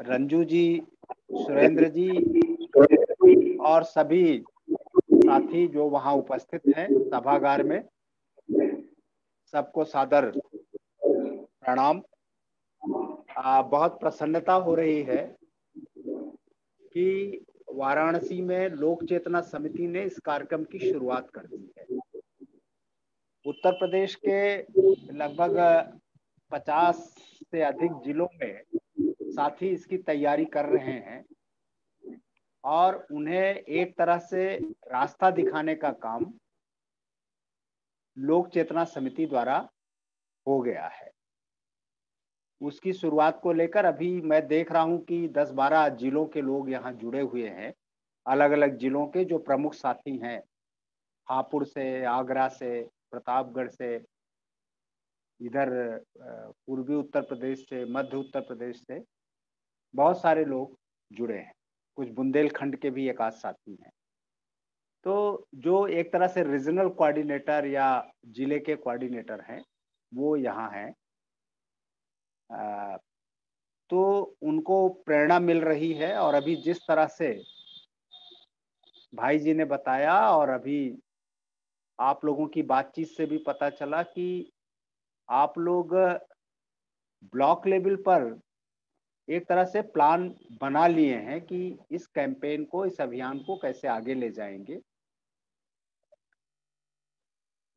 रंजू जी, सुरेंद्र जी और सभी साथी जो वहां उपस्थित हैं सभागार में, सबको सादर प्रणाम। बहुत प्रसन्नता हो रही है कि वाराणसी में लोक चेतना समिति ने इस कार्यक्रम की शुरुआत कर दी है। उत्तर प्रदेश के लगभग 50 से अधिक जिलों में साथी इसकी तैयारी कर रहे हैं और उन्हें एक तरह से रास्ता दिखाने का काम लोक चेतना समिति द्वारा हो गया है। उसकी शुरुआत को लेकर अभी मैं देख रहा हूं कि 10-12 जिलों के लोग यहाँ जुड़े हुए हैं, अलग अलग जिलों के जो प्रमुख साथी हैं, हापुड़ से, आगरा से, प्रतापगढ़ से, इधर पूर्वी उत्तर प्रदेश से, मध्य उत्तर प्रदेश से बहुत सारे लोग जुड़े हैं। कुछ बुंदेलखंड के भी एक आध साथी हैं। तो जो एक तरह से रीजनल कोऑर्डिनेटर या जिले के कोऑर्डिनेटर हैं वो यहाँ हैं। तो उनको प्रेरणा मिल रही है और अभी जिस तरह से भाई जी ने बताया और अभी आप लोगों की बातचीत से भी पता चला कि आप लोग ब्लॉक लेवल पर एक तरह से प्लान बना लिए हैं कि इस कैंपेन को, इस अभियान को कैसे आगे ले जाएंगे।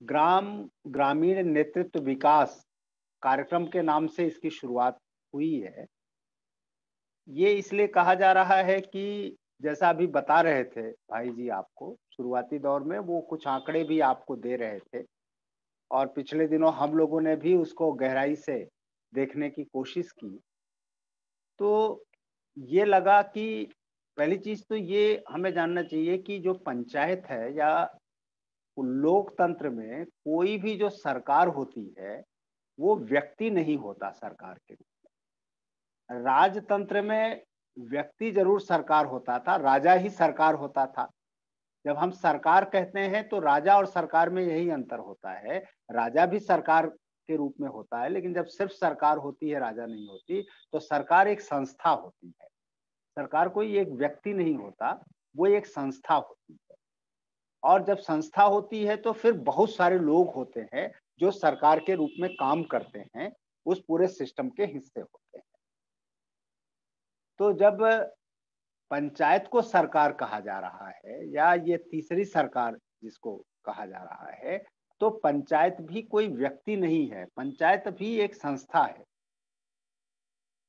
ग्रामीण नेतृत्व विकास कार्यक्रम के नाम से इसकी शुरुआत हुई है। ये इसलिए कहा जा रहा है कि जैसा अभी बता रहे थे भाई जी आपको, शुरुआती दौर में वो कुछ आंकड़े भी आपको दे रहे थे और पिछले दिनों हम लोगों ने भी उसको गहराई से देखने की कोशिश की। तो ये लगा कि पहली चीज तो ये हमें जानना चाहिए कि जो पंचायत है या लोकतंत्र में कोई भी जो सरकार होती है वो व्यक्ति नहीं होता सरकार के रूप में। राजतंत्र में व्यक्ति जरूर सरकार होता था, राजा ही सरकार होता था। जब हम सरकार कहते हैं तो राजा और सरकार में यही अंतर होता है। राजा भी सरकार के रूप में होता है, लेकिन जब सिर्फ सरकार होती है, राजा नहीं होती, तो सरकार एक संस्था होती है। सरकार कोई एक व्यक्ति नहीं होता, वो एक संस्था होती है। और जब संस्था होती है तो फिर बहुत सारे लोग होते हैं जो सरकार के रूप में काम करते हैं, उस पूरे सिस्टम के हिस्से होते हैं। तो जब पंचायत को सरकार कहा जा रहा है या ये तीसरी सरकार जिसको कहा जा रहा है, तो पंचायत भी कोई व्यक्ति नहीं है, पंचायत भी एक संस्था है।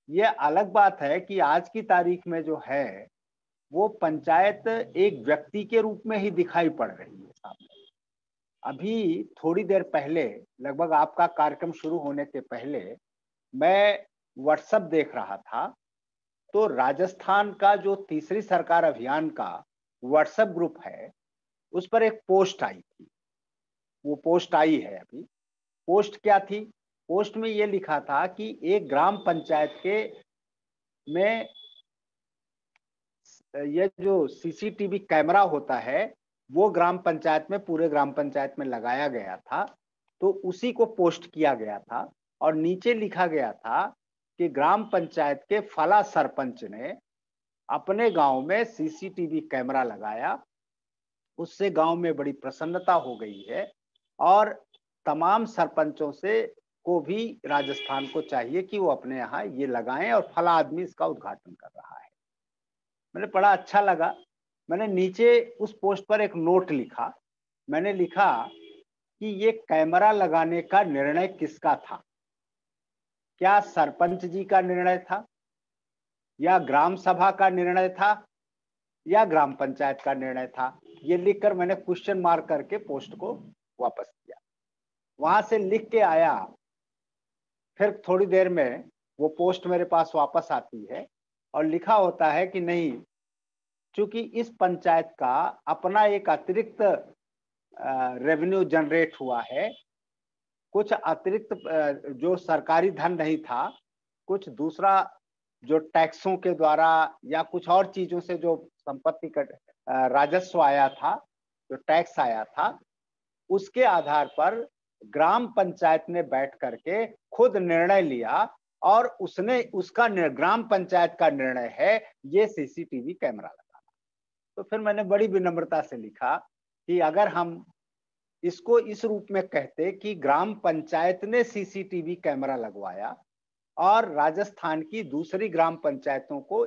ये अलग बात है कि आज की तारीख में जो है वो पंचायत एक व्यक्ति के रूप में ही दिखाई पड़ रही है सामने। अभी थोड़ी देर पहले, लगभग आपका कार्यक्रम शुरू होने के पहले, मैं व्हाट्सएप देख रहा था तो राजस्थान का जो तीसरी सरकार अभियान का व्हाट्सएप ग्रुप है उस पर एक पोस्ट आई थी। वो पोस्ट आई है अभी। पोस्ट क्या थी? पोस्ट में ये लिखा था कि एक ग्राम पंचायत के में ये जो सीसीटीवी कैमरा होता है वो ग्राम पंचायत में, पूरे ग्राम पंचायत में लगाया गया था। तो उसी को पोस्ट किया गया था और नीचे लिखा गया था कि ग्राम पंचायत के फला सरपंच ने अपने गांव में सीसीटीवी कैमरा लगाया, उससे गांव में बड़ी प्रसन्नता हो गई है और तमाम सरपंचों से को भी राजस्थान को चाहिए कि वो अपने यहाँ ये लगाएं और फला आदमी इसका उद्घाटन कर रहा है। मैंने बड़ा अच्छा लगा। मैंने नीचे उस पोस्ट पर एक नोट लिखा। मैंने लिखा कि ये कैमरा लगाने का निर्णय किसका था? क्या सरपंच जी का निर्णय था, या ग्राम सभा का निर्णय था, या ग्राम पंचायत का निर्णय था? ये लिखकर मैंने क्वेश्चन मार्क करके पोस्ट को वापस किया। वहां से लिख के आया, फिर थोड़ी देर में वो पोस्ट मेरे पास वापस आती है और लिखा होता है कि नहीं, चूंकि इस पंचायत का अपना एक अतिरिक्त रेवेन्यू जनरेट हुआ है, कुछ अतिरिक्त जो सरकारी धन नहीं था, कुछ दूसरा जो टैक्सों के द्वारा या कुछ और चीजों से जो संपत्ति का राजस्व आया था, जो टैक्स आया था, उसके आधार पर ग्राम पंचायत ने बैठ करके खुद निर्णय लिया और उसने उसका ग्राम पंचायत का निर्णय है ये सीसीटीवी कैमरा लगाना। तो फिर मैंने बड़ी विनम्रता से लिखा कि अगर हम इसको इस रूप में कहते कि ग्राम पंचायत ने सीसीटीवी कैमरा लगवाया और राजस्थान की दूसरी ग्राम पंचायतों को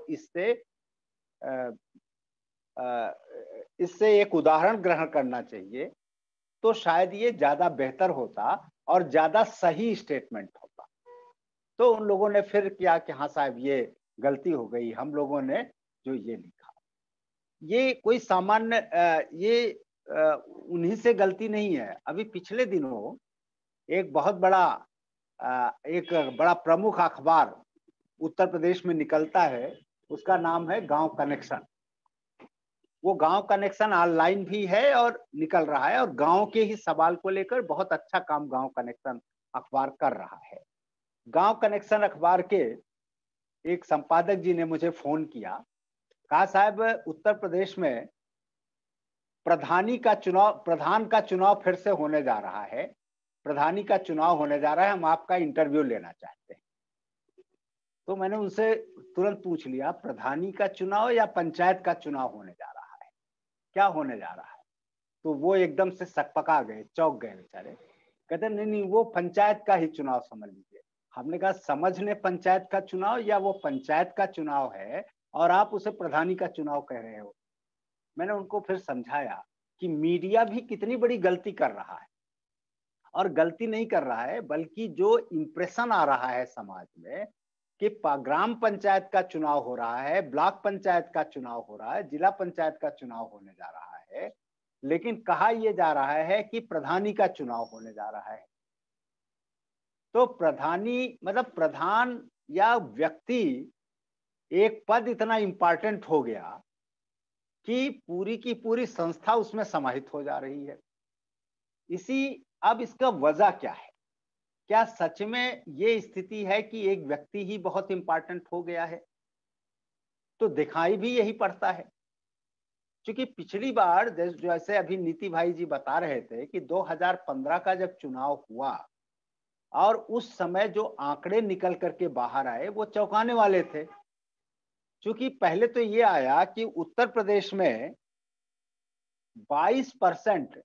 इससे एक उदाहरण ग्रहण करना चाहिए, तो शायद ये ज्यादा बेहतर होता और ज्यादा सही स्टेटमेंट होता। तो उन लोगों ने फिर किया कि हाँ साहब ये गलती हो गई, हम लोगों ने जो ये लिखा ये कोई सामान्य उन्हीं से गलती नहीं है। अभी पिछले दिनों एक बहुत बड़ा एक बड़ा प्रमुख अखबार उत्तर प्रदेश में निकलता है, उसका नाम है गांव कनेक्शन। वो गांव कनेक्शन ऑनलाइन भी है और निकल रहा है और गांव के ही सवाल को लेकर बहुत अच्छा काम गांव कनेक्शन अखबार कर रहा है। गांव कनेक्शन अखबार के एक संपादक जी ने मुझे फोन किया, कहा साहब उत्तर प्रदेश में प्रधान का चुनाव फिर से होने जा रहा है, प्रधानी का चुनाव होने जा रहा है, हम आपका इंटरव्यू लेना चाहते हैं। तो मैंने उनसे तुरंत पूछ लिया, प्रधानी का चुनाव या पंचायत का चुनाव होने जा रहा है, क्या होने जा रहा है? तो वो एकदम से सकपका गए, चौंक गए बेचारे। कहते नहीं नहीं वो पंचायत का ही चुनाव समझ लीजिए। हमने कहा समझ ले पंचायत का चुनाव या वो पंचायत का चुनाव है और आप उसे प्रधानी का चुनाव कह रहे हो। मैंने उनको फिर समझाया कि मीडिया भी कितनी बड़ी गलती कर रहा है, और गलती नहीं कर रहा है बल्कि जो इंप्रेशन आ रहा है समाज में कि ग्राम पंचायत का चुनाव हो रहा है, ब्लॉक पंचायत का चुनाव हो रहा है, जिला पंचायत का चुनाव होने जा रहा है, लेकिन कहा यह जा रहा है कि प्रधानी का चुनाव होने जा रहा है। तो प्रधानी मतलब प्रधान या व्यक्ति एक पद इतना इंपॉर्टेंट हो गया कि पूरी की पूरी संस्था उसमें समाहित हो जा रही है। अब इसका वजह क्या है? क्या सच में ये स्थिति है कि एक व्यक्ति ही बहुत इंपॉर्टेंट हो गया है? तो दिखाई भी यही पड़ता है, क्योंकि पिछली बार जैसे अभी नीति भाई जी बता रहे थे कि 2015 का जब चुनाव हुआ और उस समय जो आंकड़े निकल करके बाहर आए वो चौंकाने वाले थे। क्योंकि पहले तो ये आया कि उत्तर प्रदेश में 22%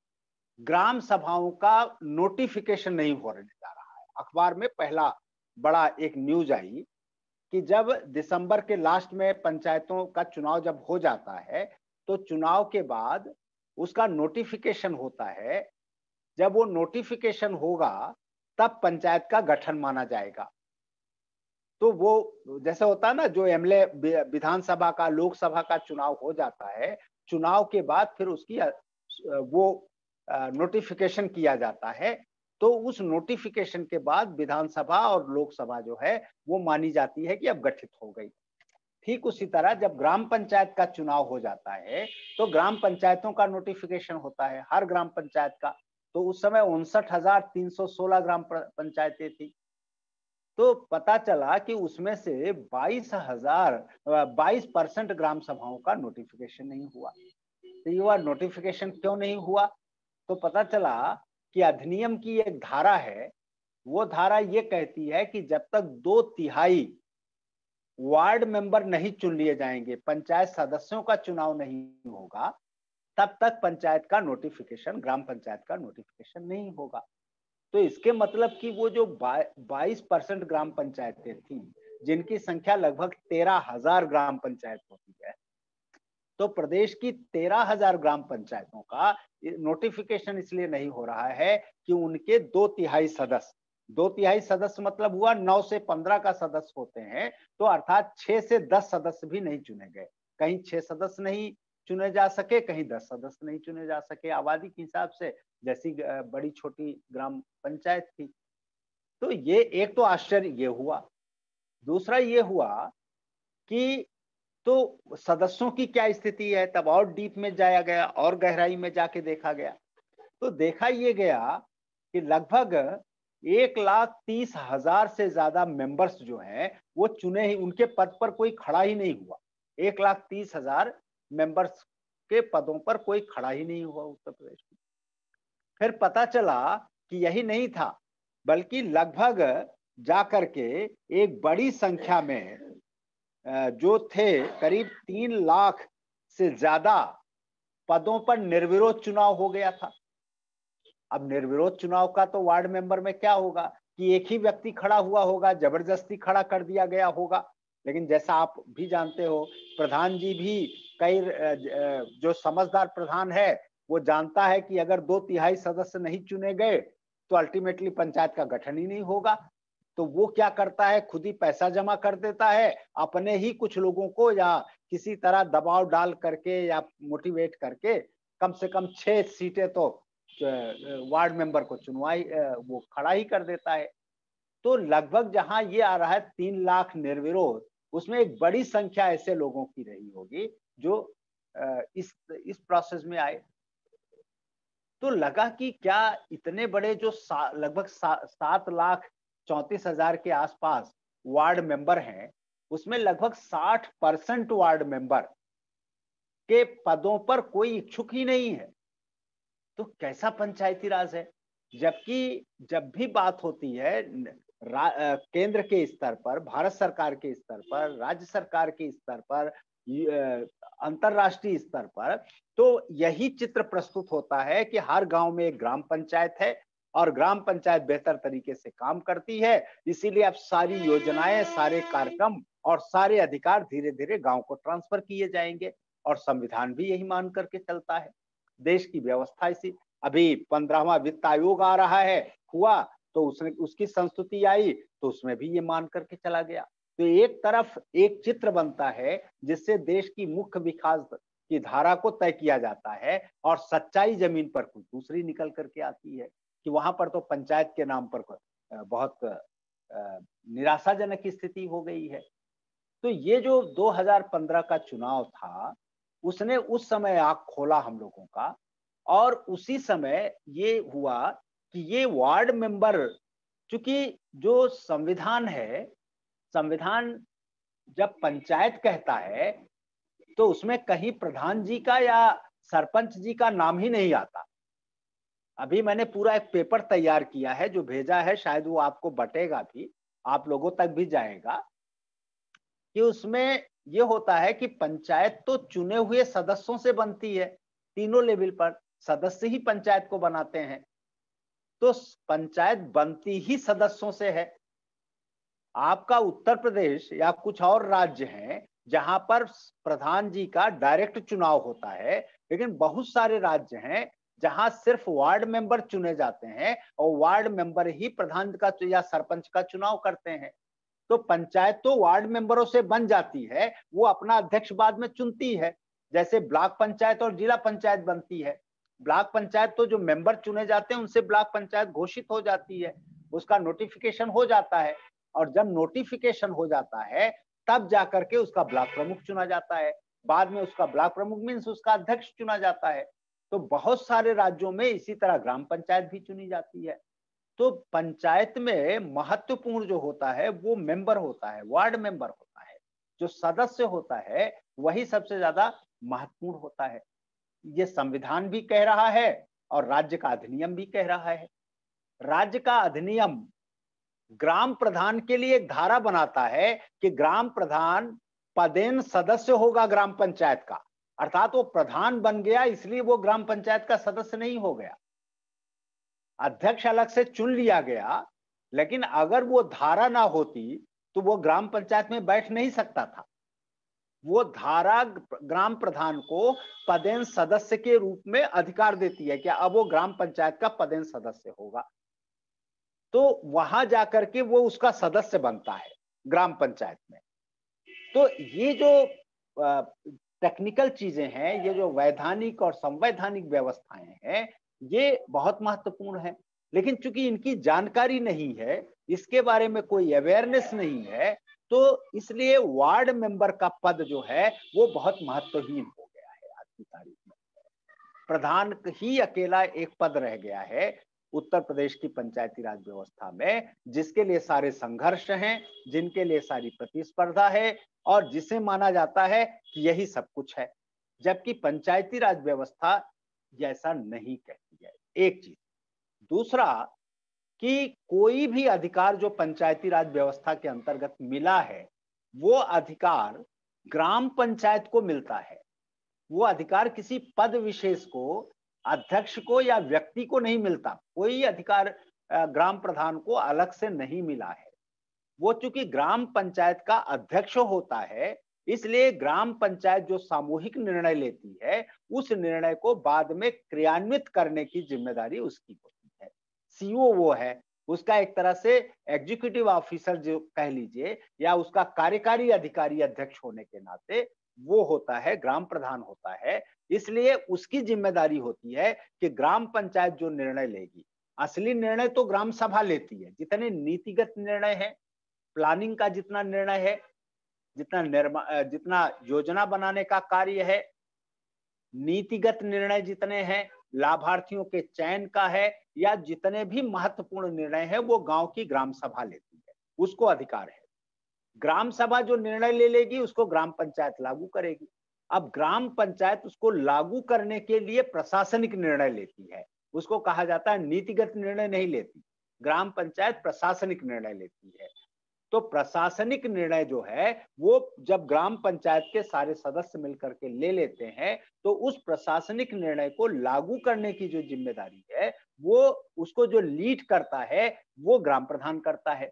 ग्राम सभाओं का नोटिफिकेशन नहीं होने जा रहा है। अखबार में पहला बड़ा एक न्यूज आई कि जब दिसंबर के लास्ट में पंचायतों का चुनाव जब हो जाता है तो चुनाव के बाद उसका नोटिफिकेशन होता है। जब वो नोटिफिकेशन होगा तब पंचायत का गठन माना जाएगा। तो वो जैसे होता है ना, जो एमएलए विधानसभा का लोकसभा का चुनाव हो जाता है, चुनाव के बाद फिर उसकी वो नोटिफिकेशन किया जाता है। तो उस नोटिफिकेशन के बाद विधानसभा और लोकसभा जो है वो मानी जाती है कि अब गठित हो गई। ठीक उसी तरह जब ग्राम पंचायत का चुनाव हो जाता है तो ग्राम पंचायतों का नोटिफिकेशन होता है, हर ग्राम पंचायत का। तो उस समय 59,316 ग्राम पंचायतें थी। तो पता चला कि उसमें से 22% ग्राम सभाओं का नोटिफिकेशन नहीं हुआ। तो ये नोटिफिकेशन क्यों नहीं हुआ? तो पता चला कि अधिनियम की एक धारा है, वो धारा ये कहती है कि जब तक 2/3 वार्ड मेंबर नहीं चुन लिए जाएंगे, पंचायत सदस्यों का चुनाव नहीं होगा, तब तक पंचायत का नोटिफिकेशन, ग्राम पंचायत का नोटिफिकेशन नहीं होगा। तो इसके मतलब कि वो जो 22% ग्राम पंचायतें थी जिनकी संख्या लगभग 13,000 ग्राम पंचायत होती है, तो प्रदेश की 13,000 ग्राम पंचायतों का नोटिफिकेशन इसलिए नहीं हो रहा है कि उनके 2/3 सदस्य मतलब हुआ 9 से 15 का सदस्य होते हैं, तो अर्थात 6 से 10 सदस्य भी नहीं चुने गए। कहीं 6 सदस्य नहीं चुने जा सके, कहीं 10 सदस्य नहीं चुने जा सके, आबादी के हिसाब से जैसी बड़ी छोटी ग्राम पंचायत थी। तो ये एक तो आश्चर्य ये हुआ। दूसरा ये हुआ कि तो सदस्यों की क्या स्थिति है, तब और डीप में जाया गया और गहराई में जाके देखा गया। तो देखा ये गया कि लगभग 1,30,000 से ज्यादा मेंबर्स जो हैं वो चुने ही, उनके पद पर कोई खड़ा ही नहीं हुआ। 1,30,000 मेंबर्स के पदों पर कोई खड़ा ही नहीं हुआ उत्तर प्रदेश में। फिर पता चला कि यही नहीं था, बल्कि लगभग जाकर के एक बड़ी संख्या में जो थे, करीब 3 लाख से ज्यादा पदों पर निर्विरोध चुनाव हो गया था। अब निर्विरोध चुनाव का तो वार्ड मेंबर में क्या होगा कि एक ही व्यक्ति खड़ा हुआ होगा, जबरदस्ती खड़ा कर दिया गया होगा। लेकिन जैसा आप भी जानते हो, प्रधान जी भी कई जो समझदार प्रधान है वो जानता है कि अगर 2/3 सदस्य नहीं चुने गए तो अल्टीमेटली पंचायत का गठन ही नहीं होगा। तो वो क्या करता है, खुद ही पैसा जमा कर देता है, अपने ही कुछ लोगों को या किसी तरह दबाव डाल करके या मोटिवेट करके कम से कम 6 सीटें तो वार्ड मेंबर को चुनवाई वो खड़ा ही कर देता है। तो लगभग जहां ये आ रहा है 3 लाख निर्विरोध, उसमें एक बड़ी संख्या ऐसे लोगों की रही होगी जो इस प्रोसेस में आए। तो लगा कि क्या इतने बड़े जो लगभग 7,34,000 के आसपास वार्ड मेंबर हैं, उसमें लगभग 60% वार्ड मेंबर के पदों पर कोई इच्छुक ही नहीं है। तो कैसा पंचायती राज है? जबकि जब भी बात होती है केंद्र के स्तर पर, भारत सरकार के स्तर पर, राज्य सरकार के स्तर पर, अंतरराष्ट्रीय स्तर पर, तो यही चित्र प्रस्तुत होता है कि हर गांव में एक ग्राम पंचायत है और ग्राम पंचायत बेहतर तरीके से काम करती है। इसीलिए अब सारी योजनाएं, सारे कार्यक्रम और सारे अधिकार धीरे धीरे गांव को ट्रांसफर किए जाएंगे और संविधान भी यही मान करके चलता है। देश की व्यवस्था इसी, अभी 15वां वित्त आयोग आ रहा है, हुआ तो उसने उसकी संस्तुति आई तो उसमें भी ये मान करके चला गया। तो एक तरफ एक चित्र बनता है जिससे देश की मुख्य विकास की धारा को तय किया जाता है और सच्चाई जमीन पर कुछ दूसरी निकल करके आती है कि वहां पर तो पंचायत के नाम पर बहुत निराशाजनक स्थिति हो गई है। तो ये जो 2015 का चुनाव था, उसने उस समय आंख खोला हम लोगों का, और उसी समय ये हुआ कि ये वार्ड मेंबर, चूंकि जो संविधान है, संविधान जब पंचायत कहता है तो उसमें कहीं प्रधान जी का या सरपंच जी का नाम ही नहीं आता। अभी मैंने पूरा एक पेपर तैयार किया है जो भेजा है, शायद वो आपको बटेगा भी, आप लोगों तक भी जाएगा, कि उसमें ये होता है कि पंचायत तो चुने हुए सदस्यों से बनती है, तीनों लेवल पर सदस्य ही पंचायत को बनाते हैं। तो पंचायत बनती ही सदस्यों से है। आपका उत्तर प्रदेश या कुछ और राज्य हैं जहां पर प्रधान जी का डायरेक्ट चुनाव होता है, लेकिन बहुत सारे राज्य हैं जहां सिर्फ वार्ड मेंबर चुने जाते हैं और वार्ड मेंबर ही प्रधान का या सरपंच का चुनाव करते हैं। तो पंचायत तो वार्ड मेंबरों से बन जाती है, वो अपना अध्यक्ष बाद में चुनती है, जैसे ब्लॉक पंचायत और जिला पंचायत बनती है। ब्लॉक पंचायत तो जो मेंबर चुने जाते हैं उनसे ब्लॉक पंचायत घोषित हो जाती है, उसका नोटिफिकेशन हो जाता है, और जब नोटिफिकेशन हो जाता है तब जाकर के उसका ब्लॉक प्रमुख चुना जाता है, बाद में उसका ब्लॉक प्रमुख मीन्स उसका अध्यक्ष चुना जाता है। तो बहुत सारे राज्यों में इसी तरह ग्राम पंचायत भी चुनी जाती है। तो पंचायत में महत्वपूर्ण जो होता है वो मेंबर होता है, वार्ड मेंबर होता है, जो सदस्य होता है वही सबसे ज्यादा महत्वपूर्ण होता है। ये संविधान भी कह रहा है और राज्य का अधिनियम भी कह रहा है। राज्य का अधिनियम ग्राम प्रधान के लिए एक धारा बनाता है कि ग्राम प्रधान पदेन सदस्य होगा ग्राम पंचायत का, अर्थात वो प्रधान बन गया इसलिए वो ग्राम पंचायत का सदस्य नहीं हो गया। अध्यक्ष अलग से चुन लिया गया, लेकिन अगर वो धारा ना होती तो वो ग्राम पंचायत में बैठ नहीं सकता था। वो धारा ग्राम प्रधान को पदेन सदस्य के रूप में अधिकार देती है कि अब वो ग्राम पंचायत का पदेन सदस्य होगा, तो वहां जाकर के वो उसका सदस्य बनता है ग्राम पंचायत में। तो ये जो टेक्निकल चीजें हैं, ये जो वैधानिक और संवैधानिक व्यवस्थाएं हैं, ये बहुत महत्वपूर्ण है। लेकिन चूंकि इनकी जानकारी नहीं है, इसके बारे में कोई अवेयरनेस नहीं है, तो इसलिए वार्ड मेंबर का पद जो है वो बहुत महत्वहीन हो गया है आज की तारीख में। प्रधान ही अकेला एक पद रह गया है उत्तर प्रदेश की पंचायती राज व्यवस्था में, जिसके लिए सारे संघर्ष हैं, जिनके लिए सारी प्रतिस्पर्धा है और जिसे माना जाता है कि यही सब कुछ है, जबकि पंचायती राज व्यवस्था जैसा नहीं कहती है। एक चीज। दूसरा, कि कोई भी अधिकार जो पंचायती राज व्यवस्था के अंतर्गत मिला है, वो अधिकार ग्राम पंचायत को मिलता है। वो अधिकार किसी पद विशेष को, अध्यक्ष को या व्यक्ति को नहीं मिलता। कोई अधिकार ग्राम प्रधान को अलग से नहीं मिला है। वो चूंकि ग्राम पंचायत का अध्यक्ष होता है, इसलिए ग्राम पंचायत जो सामूहिक निर्णय लेती है, उस निर्णय को बाद में क्रियान्वित करने की जिम्मेदारी उसकी होती है। सीओ वो है, उसका एक तरह से एग्जीक्यूटिव ऑफिसर जो कह लीजिए, या उसका कार्यकारी अधिकारी अध्यक्ष होने के नाते वो होता है, ग्राम प्रधान होता है। इसलिए उसकी जिम्मेदारी होती है कि ग्राम पंचायत जो निर्णय लेगी, असली निर्णय तो ग्राम सभा लेती है। जितने नीतिगत निर्णय है, प्लानिंग का जितना निर्णय है, जितना योजना बनाने का कार्य है, नीतिगत निर्णय जितने हैं, लाभार्थियों के चयन का है, या जितने भी महत्वपूर्ण निर्णय है, वो गांव की ग्राम सभा लेती है, उसको अधिकार है। ग्राम सभा जो निर्णय ले लेगी, उसको ग्राम पंचायत लागू करेगी। अब ग्राम पंचायत उसको लागू करने के लिए प्रशासनिक निर्णय लेती है, उसको कहा जाता है नीतिगत निर्णय नहीं लेती, ग्राम पंचायत प्रशासनिक निर्णय लेती है। तो प्रशासनिक निर्णय जो है, वो जब ग्राम पंचायत के सारे सदस्य मिलकर के ले लेते हैं, तो उस प्रशासनिक निर्णय को लागू करने की जो जिम्मेदारी है, वो उसको जो लीड करता है, वो ग्राम प्रधान करता है।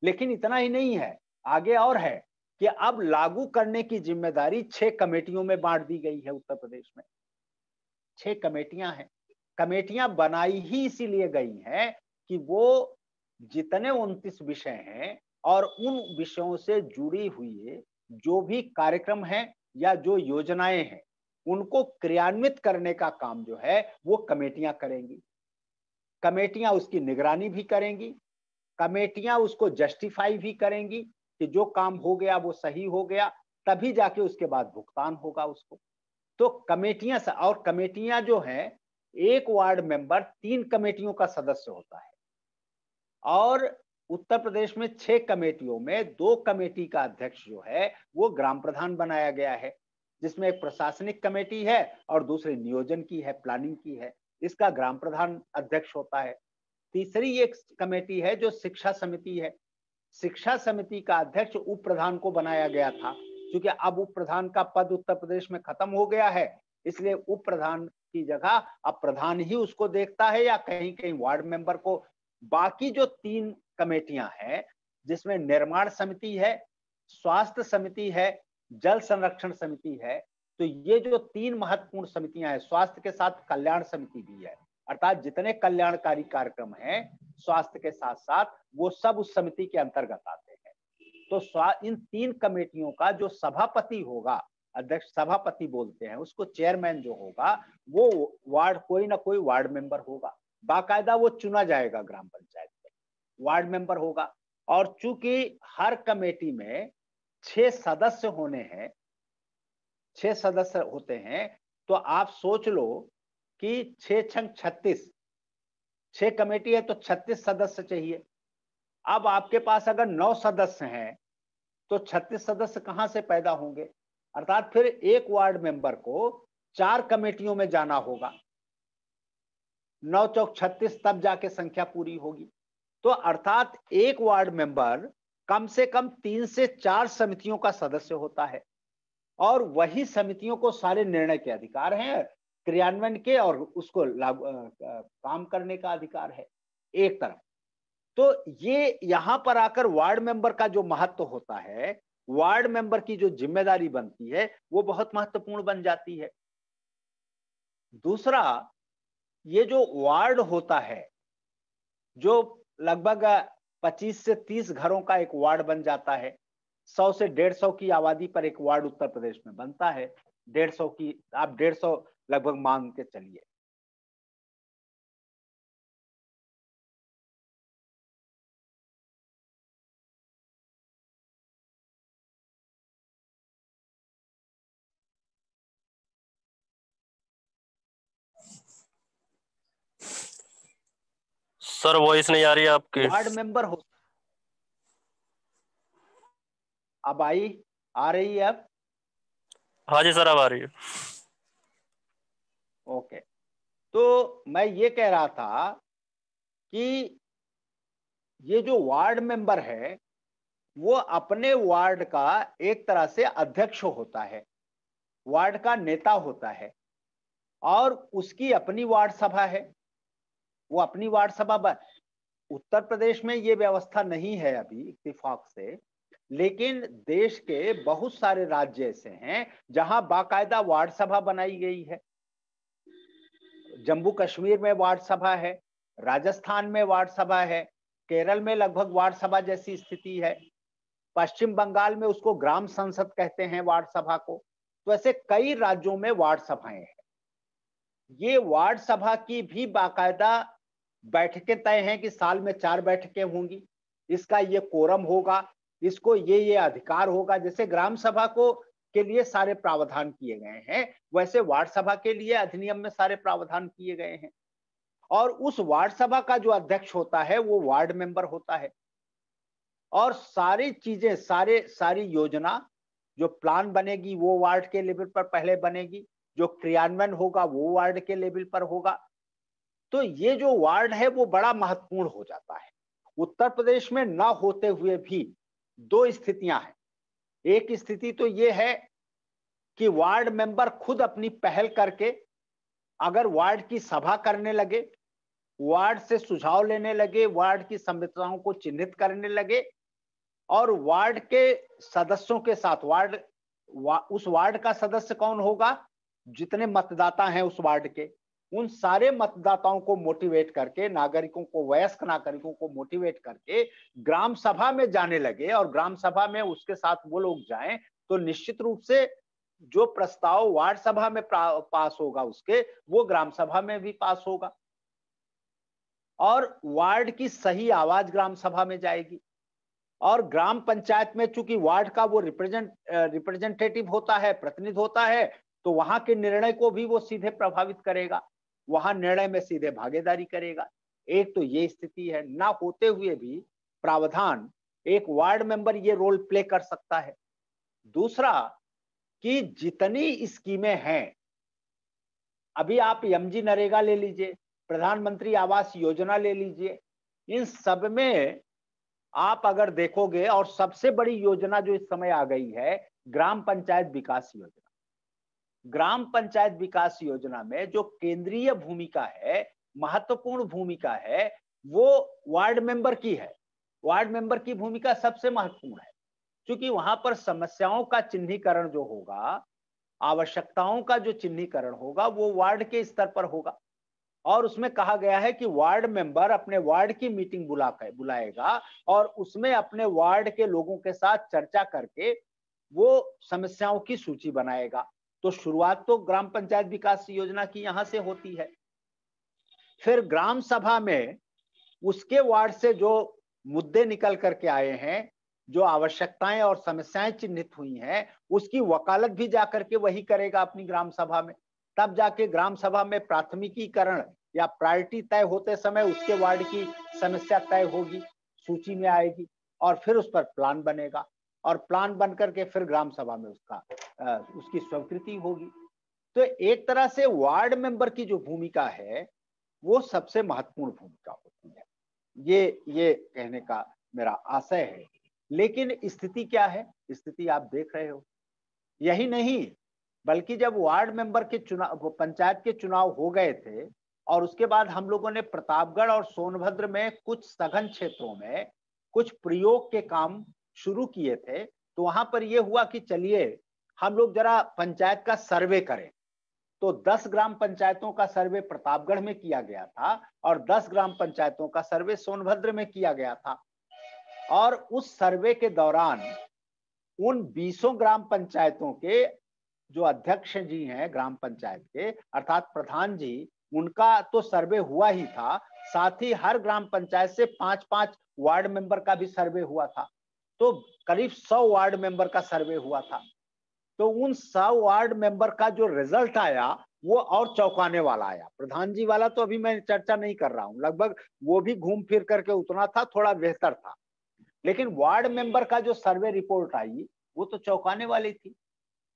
लेकिन इतना ही नहीं है, आगे और है कि अब लागू करने की जिम्मेदारी 6 कमेटियों में बांट दी गई है उत्तर प्रदेश में। 6 कमेटियां हैं। कमेटियां बनाई ही इसीलिए गई हैं कि वो जितने 29 विषय हैं और उन विषयों से जुड़ी हुई जो भी कार्यक्रम हैं या जो योजनाएं हैं, उनको क्रियान्वित करने का काम जो है वो कमेटियां करेंगी। कमेटियां उसकी निगरानी भी करेंगी, कमेटियां उसको जस्टिफाई भी करेंगी कि जो काम हो गया वो सही हो गया, तभी जाके उसके बाद भुगतान होगा उसको। तो कमेटियां, और कमेटियां जो हैं, एक वार्ड मेंबर 3 कमेटियों का सदस्य होता है। और उत्तर प्रदेश में 6 कमेटियों में 2 कमेटी का अध्यक्ष जो है वो ग्राम प्रधान बनाया गया है, जिसमें एक प्रशासनिक कमेटी है और दूसरी नियोजन की है, प्लानिंग की है। इसका ग्राम प्रधान अध्यक्ष होता है। तीसरी एक कमेटी है जो शिक्षा समिति है। शिक्षा समिति का अध्यक्ष उप प्रधान को बनाया गया था। क्योंकि अब उप प्रधान का पद उत्तर प्रदेश में खत्म हो गया है, इसलिए उप प्रधान की जगह अब प्रधान ही उसको देखता है, या कहीं कहीं वार्ड मेंबर को। बाकी जो 3 कमेटियां हैं, जिसमें निर्माण समिति है, स्वास्थ्य समिति है, जल संरक्षण समिति है, तो ये जो 3 महत्वपूर्ण समितियां हैं, स्वास्थ्य के साथ कल्याण समिति भी है, अर्थात जितने कल्याणकारी कार्यक्रम हैं स्वास्थ्य के साथ साथ, वो सब उस समिति के अंतर्गत आते हैं। तो इन 3 कमेटियों का जो सभापति होगा, अध्यक्ष सभापति बोलते हैं उसको, चेयरमैन जो होगा वो वार्ड, कोई ना कोई वार्ड मेंबर होगा, बाकायदा वो चुना जाएगा ग्राम पंचायत में, वार्ड मेंबर होगा। और चूंकि हर कमेटी में 6 सदस्य होने हैं, 6 सदस्य होते हैं, तो आप सोच लो कि 6 छंग 36, 6 कमेटी है तो 36 सदस्य चाहिए। अब आपके पास अगर 9 सदस्य हैं तो 36 सदस्य कहां से पैदा होंगे? अर्थात फिर एक वार्ड मेंबर को 4 कमेटियों में जाना होगा, 9 चौक 36, तब जाके संख्या पूरी होगी। तो अर्थात एक वार्ड मेंबर कम से कम 3 से 4 समितियों का सदस्य होता है, और वही समितियों को सारे निर्णय के अधिकार हैं, क्रियान्वयन के और उसको काम करने का अधिकार है एक तरफ। तो ये यहां पर आकर वार्ड मेंबर का जो महत्व होता है, वार्ड मेंबर की जो जिम्मेदारी बनती है, वो बहुत महत्वपूर्ण बन जाती है। दूसरा, ये जो वार्ड होता है, जो लगभग 25 से 30 घरों का एक वार्ड बन जाता है, 100 से 150 की आबादी पर एक वार्ड उत्तर प्रदेश में बनता है। 150 की, आप 150 लगभग मान के चलिए। सर वॉइस नहीं आ रही है आपकी। वार्ड मेंबर हो, अब आ रही है अब? हाँ जी सर, अब आ रही है। ओके। तो मैं ये कह रहा था कि ये जो वार्ड मेंबर है वो अपने वार्ड का एक तरह से अध्यक्ष होता है, वार्ड का नेता होता है, और उसकी अपनी वार्ड सभा है। वो अपनी वार्ड सभा उत्तर प्रदेश में ये व्यवस्था नहीं है अभी इत्तेफाक से, लेकिन देश के बहुत सारे राज्य ऐसे हैं जहां बाकायदा वार्ड सभा बनाई गई है। जम्मू कश्मीर में वार्ड सभा है, राजस्थान में वार्ड सभा है, केरल में लगभग वार्ड सभा जैसी स्थिति है, पश्चिम बंगाल में उसको ग्राम संसद कहते हैं वार्ड सभा को। तो ऐसे कई राज्यों में वार्ड सभाएं हैं। ये वार्ड सभा की भी बाकायदा बैठकें तय हैं कि साल में 4 बैठकें होंगी, इसका ये कोरम होगा, इसको ये अधिकार होगा। जैसे ग्राम सभा को के लिए सारे प्रावधान किए गए हैं, वैसे वार्ड सभा के लिए अधिनियम में सारे प्रावधान किए गए हैं। और उस वार्ड सभा का जो अध्यक्ष होता है वो वार्ड मेंबर होता है, और सारी चीजें सारी योजना जो प्लान बनेगी वो वार्ड के लेवल पर पहले बनेगी, जो क्रियान्वयन होगा वो वार्ड के लेवल पर होगा। तो ये जो वार्ड है वो बड़ा महत्वपूर्ण हो जाता है। उत्तर प्रदेश में ना होते हुए भी 2 स्थितियां हैं। एक स्थिति तो ये है कि वार्ड मेंबर खुद अपनी पहल करके अगर वार्ड की सभा करने लगे, वार्ड से सुझाव लेने लगे, वार्ड की समस्याओं को चिन्हित करने लगे, और वार्ड के सदस्यों के साथ उस वार्ड का सदस्य कौन होगा, जितने मतदाता हैं उस वार्ड के, उन सारे मतदाताओं को मोटिवेट करके, नागरिकों को, वयस्क नागरिकों को मोटिवेट करके ग्राम सभा में जाने लगे, और ग्राम सभा में उसके साथ वो लोग जाएं, तो निश्चित रूप से जो प्रस्ताव वार्ड सभा में पास होगा उसके, वो ग्राम सभा में भी पास होगा, और वार्ड की सही आवाज ग्राम सभा में जाएगी। और ग्राम पंचायत में चूंकि वार्ड का वो रिप्रेजेंटेटिव होता है, प्रतिनिधि होता है, तो वहां के निर्णय को भी वो सीधे प्रभावित करेगा, वहां निर्णय में सीधे भागीदारी करेगा। एक तो ये स्थिति है, ना होते हुए भी प्रावधान एक वार्ड मेंबर ये रोल प्ले कर सकता है। दूसरा कि जितनी स्कीमें हैं, अभी आप एमजी नरेगा ले लीजिए, प्रधानमंत्री आवास योजना ले लीजिए, इन सब में आप अगर देखोगे, और सबसे बड़ी योजना जो इस समय आ गई है ग्राम पंचायत विकास योजना। ग्राम पंचायत विकास योजना में जो केंद्रीय भूमिका है, महत्वपूर्ण भूमिका है, वो वार्ड मेंबर की है। वार्ड मेंबर की भूमिका सबसे महत्वपूर्ण है, क्योंकि वहां पर समस्याओं का चिन्हीकरण जो होगा, आवश्यकताओं का जो चिन्हीकरण होगा, वो वार्ड के स्तर पर होगा। और उसमें कहा गया है कि वार्ड मेंबर अपने वार्ड की मीटिंग बुलाएगा, और उसमें अपने वार्ड के लोगों के साथ चर्चा करके वो समस्याओं की सूची बनाएगा। तो शुरुआत तो ग्राम पंचायत विकास योजना की यहां से होती है। फिर ग्राम सभा में उसके वार्ड से जो मुद्दे निकल करके आए हैं, जो आवश्यकताएं और समस्याएं चिन्हित हुई हैं, उसकी वकालत भी जाकर के वही करेगा अपनी ग्राम सभा में। तब जाके ग्राम सभा में प्राथमिकीकरण या प्रायोरिटी तय होते समय उसके वार्ड की समस्या तय होगी, सूची में आएगी, और फिर उस पर प्लान बनेगा, और प्लान बन करके फिर ग्राम सभा में उसकी स्वीकृति होगी। तो एक तरह से वार्ड मेंबर की जो भूमिका है वो सबसे महत्वपूर्ण भूमिका होती है, ये कहने का मेरा आशय है। लेकिन स्थिति क्या है, स्थिति आप देख रहे हो। यही नहीं, बल्कि जब वार्ड मेंबर के चुनाव, पंचायत के चुनाव हो गए थे, और उसके बाद हम लोगों ने प्रतापगढ़ और सोनभद्र में कुछ सघन क्षेत्रों में कुछ प्रयोग के काम शुरू किए थे, तो वहां पर यह हुआ कि चलिए हम लोग जरा पंचायत का सर्वे करें। तो 10 ग्राम पंचायतों का सर्वे प्रतापगढ़ में किया गया था, और 10 ग्राम पंचायतों का सर्वे सोनभद्र में किया गया था। और उस सर्वे के दौरान उन 20 ग्राम पंचायतों के जो अध्यक्ष जी हैं ग्राम पंचायत के, अर्थात प्रधान जी, उनका तो सर्वे हुआ ही था, साथ ही हर ग्राम पंचायत से 5-5 वार्ड मेंबर का भी सर्वे हुआ था। तो करीब 100 वार्ड मेंबर का सर्वे हुआ था। तो उन 100 वार्ड मेंबर का जो रिजल्ट आया वो और चौंकाने वाला आया। प्रधान जी वाला तो अभी मैं चर्चा नहीं कर रहा हूं, लगभग वो भी घूम फिर करके उतना था, थोड़ा बेहतर था। लेकिन वार्ड मेंबर का जो सर्वे रिपोर्ट आई वो तो चौंकाने वाली थी।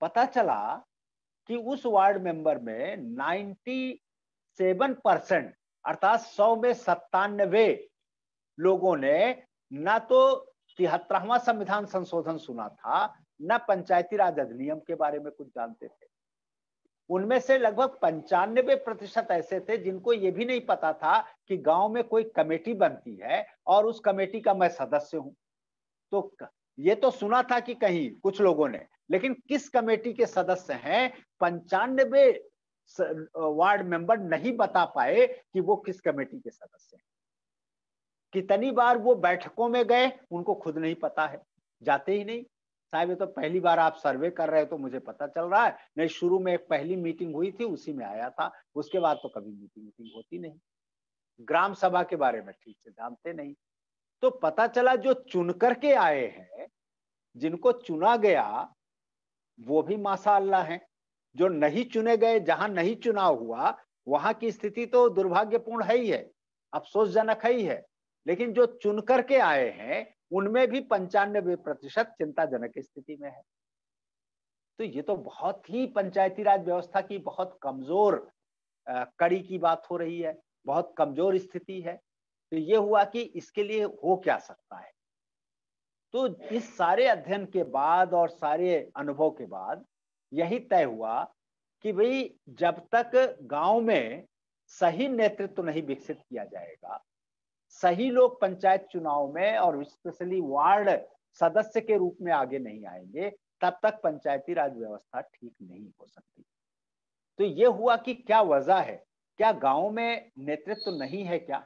पता चला कि उस वार्ड मेंबर में 97% अर्थात 100 में 97 लोगों ने ना तो 73वां संविधान संशोधन सुना था, न पंचायती राज अधिनियम के बारे में कुछ जानते थे। उनमें से लगभग 95% ऐसे थे जिनको ये भी नहीं पता था कि गांव में कोई कमेटी बनती है और उस कमेटी का मैं सदस्य हूं। तो ये तो सुना था कि कहीं कुछ लोगों ने, लेकिन किस कमेटी के सदस्य हैं 95 वार्ड मेंबर नहीं बता पाए कि वो किस कमेटी के सदस्य हैं। कितनी बार वो बैठकों में गए उनको खुद नहीं पता है, जाते ही नहीं। साहब ये तो पहली बार आप सर्वे कर रहे हो तो मुझे पता चल रहा है, नहीं शुरू में एक पहली मीटिंग हुई थी उसी में आया था, उसके बाद तो कभी मीटिंग होती नहीं। ग्राम सभा के बारे में ठीक से जानते नहीं। तो पता चला जो चुन करके आए हैं, जिनको चुना गया वो भी माशाअल्लाह हैं। जो नहीं चुने गए, जहां नहीं चुनाव हुआ वहां की स्थिति तो दुर्भाग्यपूर्ण है ही है, अफसोसजनक है ही है। लेकिन जो चुन करके आए हैं उनमें भी 95% चिंताजनक स्थिति में है। तो ये तो बहुत ही पंचायती राज व्यवस्था की बहुत कमजोर कड़ी की बात हो रही है, बहुत कमजोर स्थिति है। तो ये हुआ कि इसके लिए हो क्या सकता है। तो इस सारे अध्ययन के बाद और सारे अनुभव के बाद यही तय हुआ कि भाई जब तक गांव में सही नेतृत्व नहीं विकसित किया जाएगा, सही लोग पंचायत चुनाव में और स्पेशली वार्ड सदस्य के रूप में आगे नहीं आएंगे, तब तक पंचायती राज व्यवस्था ठीक नहीं हो सकती। तो ये हुआ कि क्या वजह है, क्या गांव में नेतृत्व नहीं है, क्या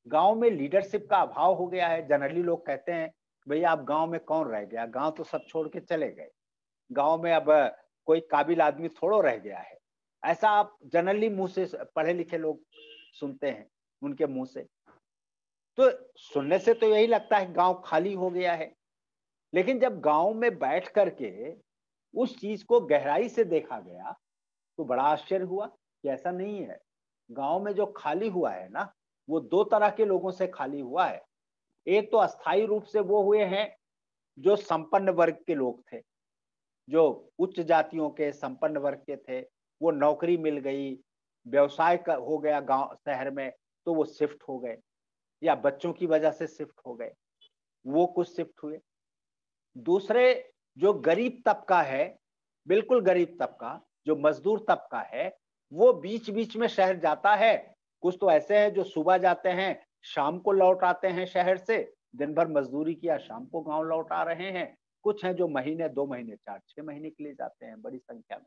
गांव में लीडरशिप का अभाव हो गया है। जनरली लोग कहते हैं भैया अब गांव में कौन रह गया, गांव तो सब छोड़ के चले गए, गांव में अब कोई काबिल आदमी थोड़ो रह गया है। ऐसा आप जनरली मुंह से पढ़े लिखे लोग सुनते हैं, उनके मुंह से। तो सुनने से तो यही लगता है गांव खाली हो गया है। लेकिन जब गांव में बैठ करके उस चीज को गहराई से देखा गया तो बड़ा आश्चर्य हुआ कि ऐसा नहीं है। गांव में जो खाली हुआ है ना, वो दो तरह के लोगों से खाली हुआ है। एक तो अस्थायी रूप से वो हुए हैं जो संपन्न वर्ग के लोग थे, जो उच्च जातियों के संपन्न वर्ग के थे, वो नौकरी मिल गई, व्यवसाय हो गया गांव शहर में, तो वो शिफ्ट हो गए या बच्चों की वजह से शिफ्ट हो गए, वो कुछ शिफ्ट हुए। दूसरे जो गरीब तबका है, बिल्कुल गरीब तबका, जो मजदूर तबका है, वो बीच बीच में शहर जाता है। कुछ तो ऐसे हैं जो सुबह जाते हैं, शाम को लौट आते हैं शहर से, दिन भर मजदूरी किया, शाम को गांव लौट आ रहे हैं। कुछ हैं जो महीने 2 महीने 4-6 महीने के लिए जाते हैं, बड़ी संख्या में।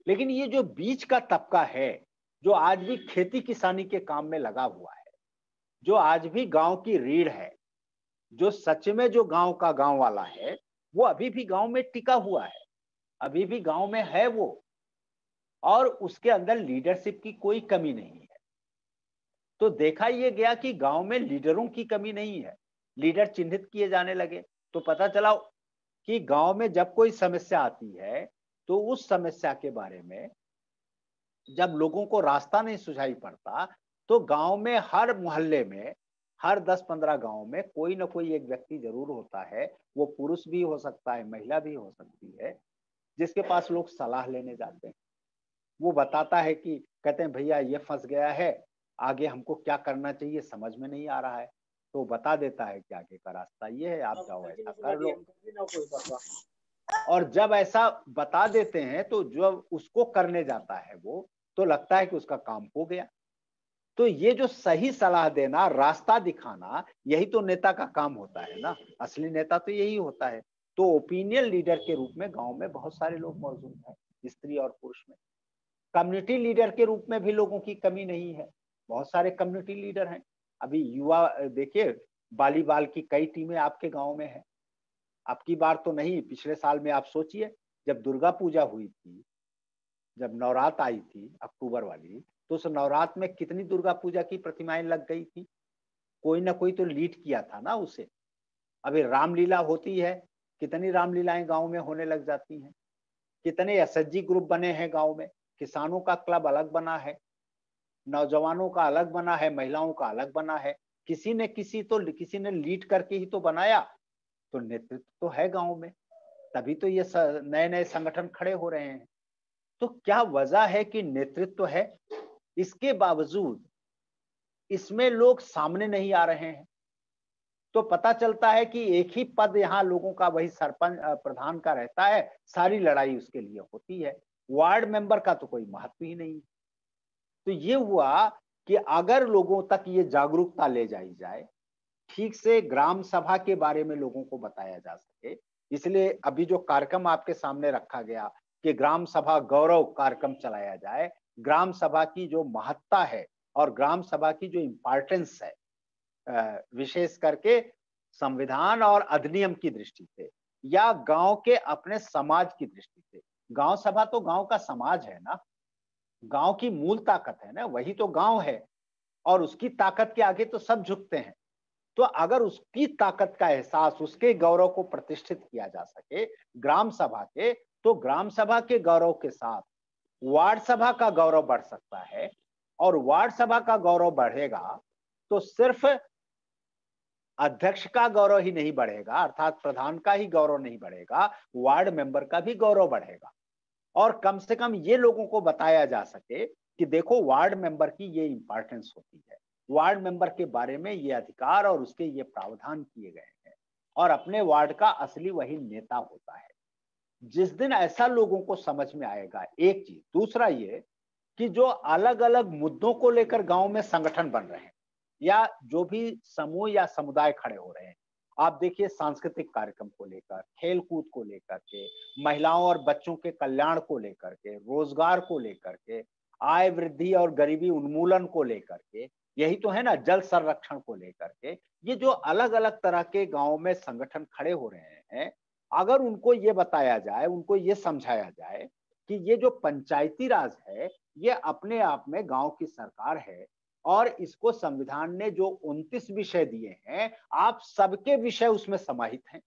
लेकिन ये जो बीच का तबका है, जो आज भी खेती किसानी के काम में लगा हुआ है, जो आज भी गांव की रीढ़ है, जो सच में जो गांव का गांव वाला है, वो अभी भी गांव में टिका हुआ है, अभी भी गांव में है वो। और उसके अंदर लीडरशिप की कोई कमी नहीं है। तो देखा ये गया कि गांव में लीडरों की कमी नहीं है, लीडर चिन्हित किए जाने लगे। तो पता चला कि गांव में जब कोई समस्या आती है तो उस समस्या के बारे में जब लोगों को रास्ता नहीं सुझाई पड़ता, तो गांव में हर मोहल्ले में, हर 10-15 गांव में कोई ना कोई एक व्यक्ति जरूर होता है, वो पुरुष भी हो सकता है, महिला भी हो सकती है, जिसके पास लोग सलाह लेने जाते हैं। वो बताता है कि कहते हैं भैया ये फंस गया है, आगे हमको क्या करना चाहिए समझ में नहीं आ रहा है। तो बता देता है कि आगे का रास्ता ये है, आप जाओ ऐसा कर लो। और जब ऐसा बता देते हैं तो जब उसको करने जाता है वो, तो लगता है कि उसका काम हो गया। तो ये जो सही सलाह देना, रास्ता दिखाना, यही तो नेता का काम होता है ना। असली नेता तो यही होता है। तो ओपिनियन लीडर के रूप में गांव में बहुत सारे लोग मौजूद हैं, स्त्री और पुरुष में। कम्युनिटी लीडर के रूप में भी लोगों की कमी नहीं है, बहुत सारे कम्युनिटी लीडर हैं। अभी युवा देखिए, वॉलीबॉल की कई टीमें आपके गांव में है। अब की बार तो नहीं, पिछले साल में आप सोचिए, जब दुर्गा पूजा हुई थी, जब नवरात आई थी अक्टूबर वाली, तो उस नवरात में कितनी दुर्गा पूजा की प्रतिमाएं लग गई थी। कोई ना कोई तो लीड किया था ना उसे। अभी रामलीला होती है, कितनी रामलीलाएं गांव में होने लग जाती हैं। कितने एसएचजी ग्रुप बने हैं गांव में, किसानों का क्लब अलग बना है, नौजवानों का अलग बना है, महिलाओं का अलग बना है। किसी ने लीड करके ही तो बनाया। तो नेतृत्व तो है गांव में, तभी तो ये नए नए संगठन खड़े हो रहे हैं। तो क्या वजह है कि नेतृत्व है, इसके बावजूद इसमें लोग सामने नहीं आ रहे हैं। तो पता चलता है कि एक ही पद यहाँ लोगों का वही सरपंच प्रधान का रहता है, सारी लड़ाई उसके लिए होती है। वार्ड मेंबर का तो कोई महत्व ही नहीं। तो ये हुआ कि अगर लोगों तक ये जागरूकता ले जाई जाए, ठीक से ग्राम सभा के बारे में लोगों को बताया जा सके, इसलिए अभी जो कार्यक्रम आपके सामने रखा गया कि ग्राम सभा गौरव कार्यक्रम चलाया जाए, ग्राम सभा की जो महत्ता है और ग्राम सभा की जो इम्पोर्टेंस है, विशेष करके संविधान और अधिनियम की दृष्टि से या गांव के अपने समाज की दृष्टि से। गांव सभा तो गांव का समाज है ना, गांव की मूल ताकत है ना, वही तो गांव है और उसकी ताकत के आगे तो सब झुकते हैं। तो अगर उसकी ताकत का एहसास, उसके गौरव को प्रतिष्ठित किया जा सके ग्राम सभा के, तो ग्राम सभा के गौरव के साथ वार्ड सभा का गौरव बढ़ सकता है। और वार्ड सभा का गौरव बढ़ेगा तो सिर्फ अध्यक्ष का गौरव ही नहीं बढ़ेगा, अर्थात प्रधान का ही गौरव नहीं बढ़ेगा, वार्ड मेंबर का भी गौरव बढ़ेगा। और कम से कम ये लोगों को बताया जा सके कि देखो वार्ड मेंबर की ये इंपॉर्टेंस होती है, वार्ड मेंबर के बारे में ये अधिकार और उसके ये प्रावधान किए गए हैं और अपने वार्ड का असली वही नेता होता है। जिस दिन ऐसा लोगों को समझ में आएगा, एक चीज। दूसरा ये कि जो अलग अलग मुद्दों को लेकर गांव में संगठन बन रहे हैं या जो भी समूह या समुदाय खड़े हो रहे हैं, आप देखिए सांस्कृतिक कार्यक्रम को लेकर, खेल कूद को लेकर के, महिलाओं और बच्चों के कल्याण को लेकर के, रोजगार को लेकर के, आय वृद्धि और गरीबी उन्मूलन को लेकर के, यही तो है ना, जल संरक्षण को लेकर के, ये जो अलग अलग तरह के गांव में संगठन खड़े हो रहे हैं, अगर उनको ये बताया जाए, उनको ये समझाया जाए कि ये जो पंचायती राज है ये अपने आप में गांव की सरकार है और इसको संविधान ने जो 29 विषय दिए हैं, आप सबके विषय उसमें समाहित हैं।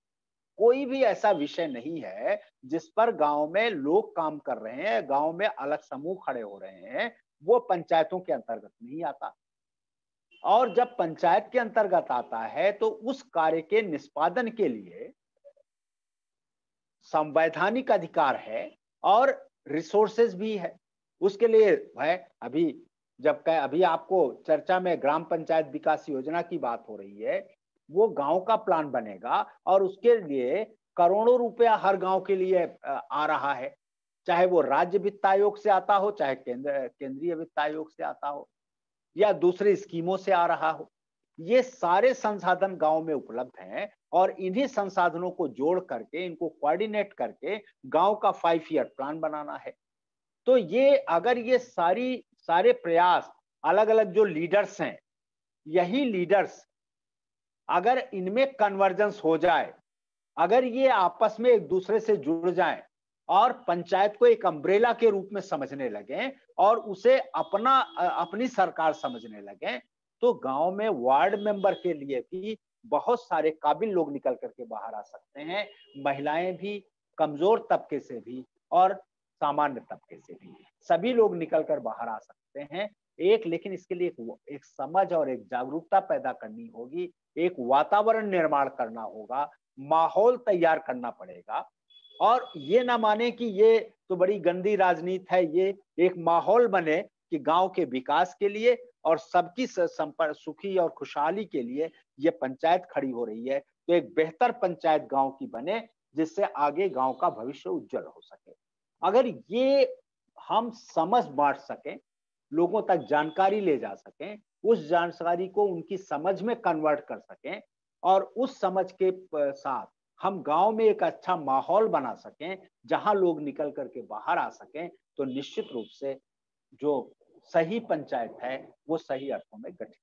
कोई भी ऐसा विषय नहीं है जिस पर गांव में लोग काम कर रहे हैं, गांव में अलग समूह खड़े हो रहे हैं, वो पंचायतों के अंतर्गत नहीं आता। और जब पंचायत के अंतर्गत आता है तो उस कार्य के निष्पादन के लिए संवैधानिक अधिकार है और रिसोर्सेज भी है। उसके लिए है, अभी आपको चर्चा में ग्राम पंचायत विकास योजना की बात हो रही है, वो गांव का प्लान बनेगा और उसके लिए करोड़ों रुपया हर गांव के लिए आ रहा है, चाहे वो राज्य वित्त आयोग से आता हो, चाहे केंद्रीय वित्त आयोग से आता हो या दूसरी स्कीमों से आ रहा हो। ये सारे संसाधन गांव में उपलब्ध हैं और इन्हीं संसाधनों को जोड़ करके, इनको कोऑर्डिनेट करके गांव का 5 ईयर प्लान बनाना है। तो ये अगर ये सारे प्रयास, अलग अलग जो लीडर्स हैं, यही लीडर्स अगर इनमें कन्वर्जेंस हो जाए, अगर ये आपस में एक दूसरे से जुड़ जाएं और पंचायत को एक अम्ब्रेला के रूप में समझने लगे और उसे अपनी सरकार समझने लगे, तो गांव में वार्ड मेंबर के लिए भी बहुत सारे काबिल लोग निकल करके बाहर आ सकते हैं, महिलाएं भी, कमजोर तबके से भी और सामान्य तबके से भी, सभी लोग निकल कर बाहर आ सकते हैं। लेकिन इसके लिए एक समझ और एक जागरूकता पैदा करनी होगी, एक वातावरण निर्माण करना होगा, माहौल तैयार करना पड़ेगा। और ये ना माने कि ये तो बड़ी गंदी राजनीति है, ये एक माहौल बने कि गांव के विकास के लिए और सबकी सुखी और खुशहाली के लिए ये पंचायत खड़ी हो रही है, तो एक बेहतर पंचायत गांव की बने जिससे आगे गांव का भविष्य उज्जवल हो सके। अगर ये हम समझ बांट सकें, लोगों तक जानकारी ले जा सकें, उस जानकारी को उनकी समझ में कन्वर्ट कर सकें और उस समझ के साथ हम गांव में एक अच्छा माहौल बना सकें जहां लोग निकल करके बाहर आ सकें, तो निश्चित रूप से जो सही पंचायत है वो सही अर्थों में गठित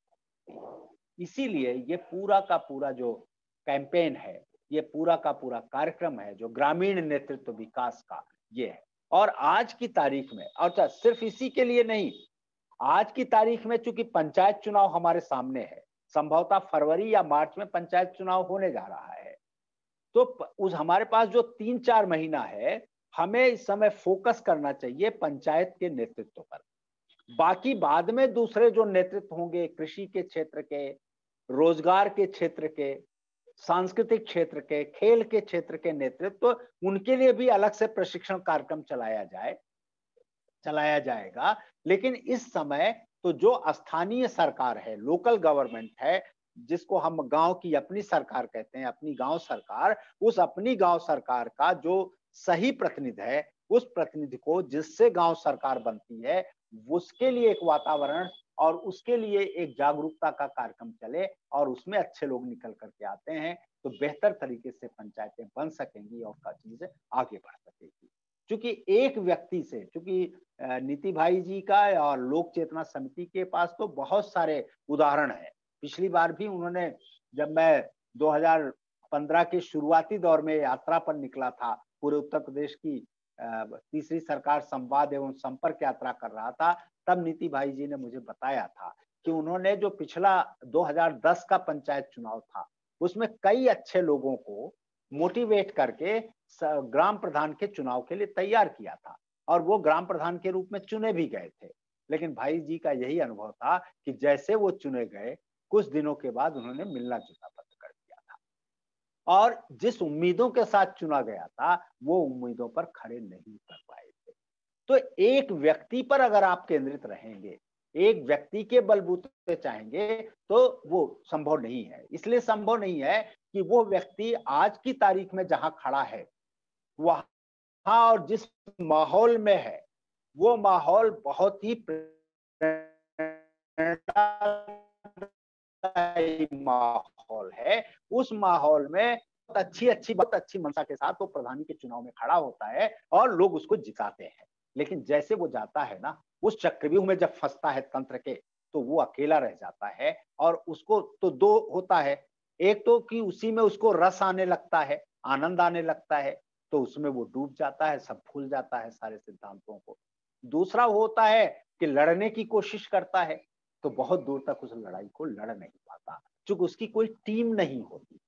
होगी। इसीलिए ये पूरा का पूरा जो कैंपेन है, ये पूरा का पूरा कार्यक्रम है जो ग्रामीण नेतृत्व विकास का, ये है। और आज की तारीख में, और सिर्फ इसी के लिए नहीं, आज की तारीख में चूंकि पंचायत चुनाव हमारे सामने है, संभवतः फरवरी या मार्च में पंचायत चुनाव होने जा रहा है, तो उस हमारे पास जो 3-4 महीना है, हमें इस समय फोकस करना चाहिए पंचायत के नेतृत्व पर। बाकी बाद में दूसरे जो नेतृत्व होंगे, कृषि के क्षेत्र के, रोजगार के क्षेत्र के, सांस्कृतिक क्षेत्र के, खेल के क्षेत्र के नेतृत्व, उनके लिए भी अलग से प्रशिक्षण कार्यक्रम चलाया जाएगा। लेकिन इस समय तो जो स्थानीय सरकार है, लोकल गवर्नमेंट है, जिसको हम गांव की अपनी सरकार कहते हैं, अपनी गांव सरकार, उस अपनी गांव सरकार का जो सही प्रतिनिधि है, उस प्रतिनिधि को जिससे गांव सरकार बनती है, उसके लिए एक वातावरण और उसके लिए एक जागरूकता का कार्यक्रम चले और उसमें अच्छे लोग निकल करके आते हैं, तो बेहतर तरीके से पंचायतें बन सकेंगी और का चीजें आगे बढ़ सकेगी। क्योंकि एक व्यक्ति से, क्योंकि नीति भाई जी का और लोक चेतना समिति के पास तो बहुत सारे उदाहरण हैं। पिछली बार भी उन्होंने, जब मैं 2015 के शुरुआती दौर में यात्रा पर निकला था, पूरे उत्तर प्रदेश की तीसरी सरकार संवाद एवं संपर्क यात्रा कर रहा था, तब नीति भाई जी ने मुझे बताया था कि उन्होंने जो पिछला 2010 का पंचायत चुनाव था, उसमें कई अच्छे लोगों को मोटिवेट करके ग्राम प्रधान के चुनाव के लिए तैयार किया था और वो ग्राम प्रधान के रूप में चुने भी गए थे। लेकिन भाई जी का यही अनुभव था कि जैसे वो चुने गए, कुछ दिनों के बाद उन्होंने मिलना जुलना बंद कर दिया था और जिस उम्मीदों के साथ चुना गया था, वो उम्मीदों पर खड़े नहीं कर पाए थे। तो एक व्यक्ति पर अगर आप केंद्रित रहेंगे, एक व्यक्ति के बलबूते चाहेंगे, तो वो संभव नहीं है। इसलिए संभव नहीं है कि वो व्यक्ति आज की तारीख में जहां खड़ा है, वहां और जिस माहौल में है, वो माहौल बहुत ही माहौल है। उस माहौल में बहुत अच्छी मंशा के साथ वो प्रधानी के चुनाव में खड़ा होता है और लोग उसको जिताते हैं। लेकिन जैसे वो जाता है ना, उस चक्रव्यूह में जब फंसता है तंत्र के, तो वो अकेला रह जाता है और उसको तो दो होता है। एक तो कि उसी में उसको रस आने लगता है, आनंद आने लगता है, तो उसमें वो डूब जाता है, सब भूल जाता है सारे सिद्धांतों को। दूसरा होता है कि लड़ने की कोशिश करता है, तो बहुत दूर तक उस लड़ाई को लड़ नहीं पाता, चूंकि उसकी कोई टीम नहीं होती,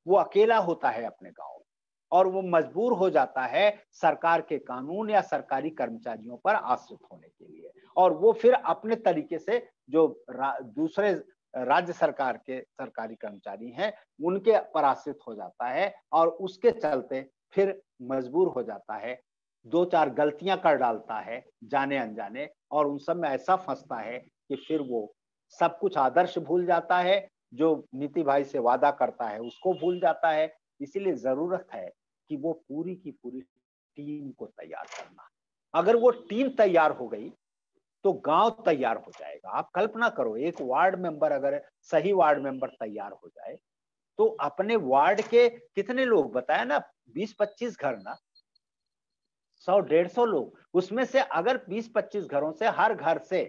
वो अकेला होता है अपने गांव में और वो मजबूर हो जाता है सरकार के कानून या सरकारी कर्मचारियों पर आश्रित होने के लिए और वो फिर अपने तरीके से जो दूसरे राज्य सरकार के सरकारी कर्मचारी हैं, उनके पर आश्रित हो जाता है और उसके चलते फिर मजबूर हो जाता है, दो चार गलतियां कर डालता है जाने अनजाने और उन सब में ऐसा फंसता है कि फिर वो सब कुछ आदर्श भूल जाता है, जो नीति भाई से वादा करता है उसको भूल जाता है। इसीलिए जरूरत है कि वो पूरी की पूरी टीम को तैयार करना। अगर वो टीम तैयार हो गई तो गांव तैयार हो जाएगा। आप कल्पना करो, एक वार्ड मेंबर अगर सही वार्ड मेंबर तैयार हो जाए, तो अपने वार्ड के कितने लोग बताया ना, 20-25 घर ना, 100-150 लोग, उसमें से अगर 20-25 घरों से हर घर से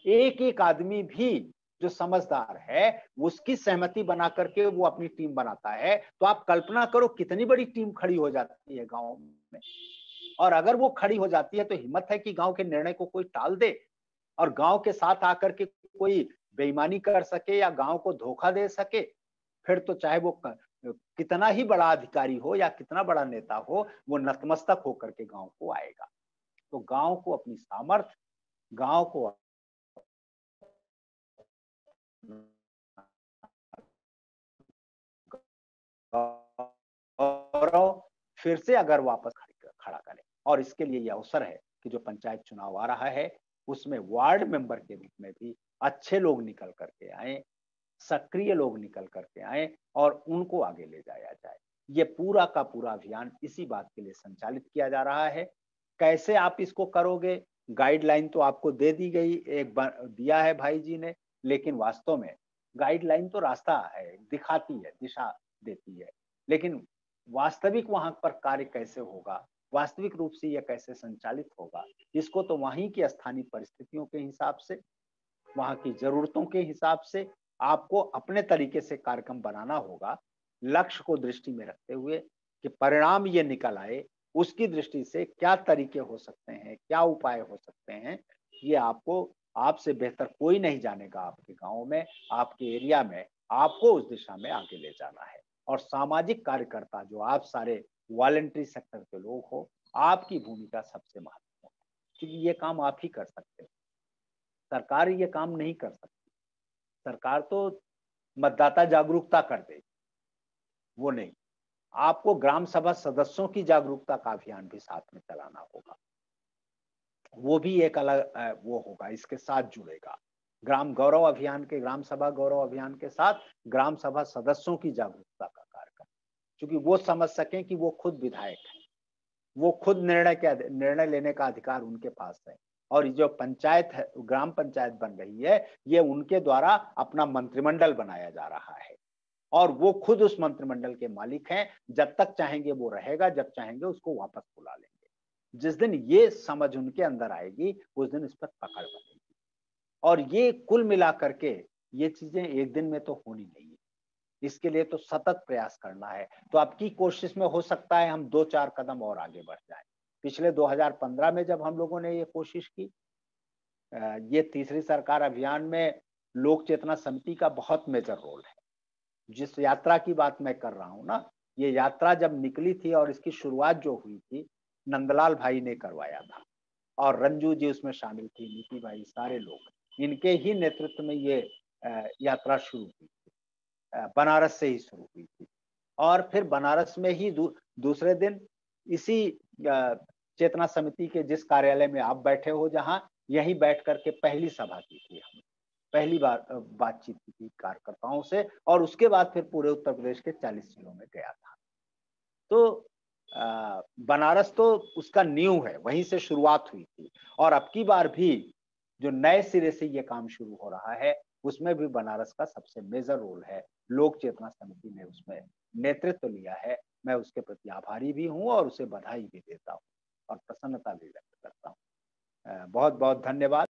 एक एक आदमी भी जो समझदार है उसकी सहमति बना करके वो अपनी टीम बनाता है, तो आप कल्पना करो कितनी बड़ी टीम खड़ी हो जाती है गांव में। और अगर वो खड़ी हो जाती है तो हिम्मत है कि गांव के निर्णय को कोई टाल दे और गांव के साथ आकर के कोई बेईमानी कर सके या गांव को धोखा दे सके, फिर तो चाहे वो कितना ही बड़ा अधिकारी हो या कितना बड़ा नेता हो, वो नतमस्तक होकर के गांव को आएगा। तो गांव को अपनी सामर्थ्य, गांव को गौरव फिर से अगर वापस खड़ा करें और इसके लिए यह अवसर है कि जो पंचायत चुनाव आ रहा है उसमें वार्ड मेंबर के रूप में भी अच्छे लोग निकल करके आए, सक्रिय लोग निकल करके आए और उनको आगे ले जाया जाए। ये पूरा का पूरा अभियान इसी बात के लिए संचालित किया जा रहा है। कैसे आप इसको करोगे, गाइडलाइन तो आपको दे दी गई, एक दिया है भाई जी ने, लेकिन वास्तव में गाइडलाइन तो रास्ता है, दिखाती है, दिशा देती है, लेकिन वास्तविक वहां पर कार्य कैसे होगा, वास्तविक रूप से यह कैसे संचालित होगा, इसको तो वहीं की स्थानीय परिस्थितियों के हिसाब से, वहां की जरूरतों के हिसाब से आपको अपने तरीके से कार्यक्रम बनाना होगा, लक्ष्य को दृष्टि में रखते हुए कि परिणाम ये निकल आए, उसकी दृष्टि से क्या तरीके हो सकते हैं, क्या उपाय हो सकते हैं, ये आपको, आपसे बेहतर कोई नहीं जानेगा। आपके गांव में, आपके एरिया में आपको उस दिशा में आगे ले जाना है और सामाजिक कार्यकर्ता जो आप सारे वॉलंटरी सेक्टर के लोग हो, आपकी भूमिका सबसे महत्वपूर्ण है क्योंकि ये काम आप ही कर सकते हो, सरकार ये काम नहीं कर सकती। सरकार तो मतदाता जागरूकता कर देगी, वो नहीं। आपको ग्राम सभा सदस्यों की जागरूकता का अभियान भी साथ में चलाना होगा, वो भी एक अलग वो होगा, इसके साथ जुड़ेगा। ग्राम गौरव अभियान के, ग्राम सभा गौरव अभियान के साथ ग्राम सभा सदस्यों की जागरूकता का कार्य करें, क्योंकि वो समझ सकें कि वो खुद विधायक हैं, वो खुद निर्णय लेने का अधिकार उनके पास है। और ये जो पंचायत है, ग्राम पंचायत बन रही है, ये उनके द्वारा अपना मंत्रिमंडल बनाया जा रहा है और वो खुद उस मंत्रिमंडल के मालिक हैं। जब तक चाहेंगे वो रहेगा, जब चाहेंगे उसको वापस बुला लेंगे। जिस दिन ये समझ उनके अंदर आएगी, उस दिन इस पर पकड़ बनेगी। और ये कुल मिलाकर के ये चीजें एक दिन में तो होनी नहीं है, इसके लिए तो सतत प्रयास करना है। तो अब की कोशिश में हो सकता है हम 2-4 कदम और आगे बढ़ जाएं। पिछले 2015 में जब हम लोगों ने ये कोशिश की, ये तीसरी सरकार अभियान में लोक चेतना समिति का बहुत मेजर रोल है। जिस यात्रा की बात मैं कर रहा हूँ ना, ये यात्रा जब निकली थी और इसकी शुरुआत जो हुई थी, नंदलाल भाई ने करवाया था और रंजू जी उसमें शामिल थी, नीति भाई, सारे लोग। इनके ही नेतृत्व में ये यात्रा शुरू हुई थी, बनारस से ही शुरू हुई थी। और फिर बनारस में ही दूसरे दिन इसी चेतना समिति के जिस कार्यालय में आप बैठे हो, जहां यहीं बैठ करके पहली सभा की थी हमने, पहली बार बातचीत की थी कार्यकर्ताओं से, और उसके बाद फिर पूरे उत्तर प्रदेश के 40 जिलों में गया था। तो बनारस तो उसका नींव है, वहीं से शुरुआत हुई थी। और अब की बार भी जो नए सिरे से ये काम शुरू हो रहा है, उसमें भी बनारस का सबसे मेजर रोल है। लोक चेतना समिति ने उसमें नेतृत्व लिया है। मैं उसके प्रति आभारी भी हूँ और उसे बधाई भी देता हूँ और प्रसन्नता भी व्यक्त करता हूँ। बहुत बहुत धन्यवाद।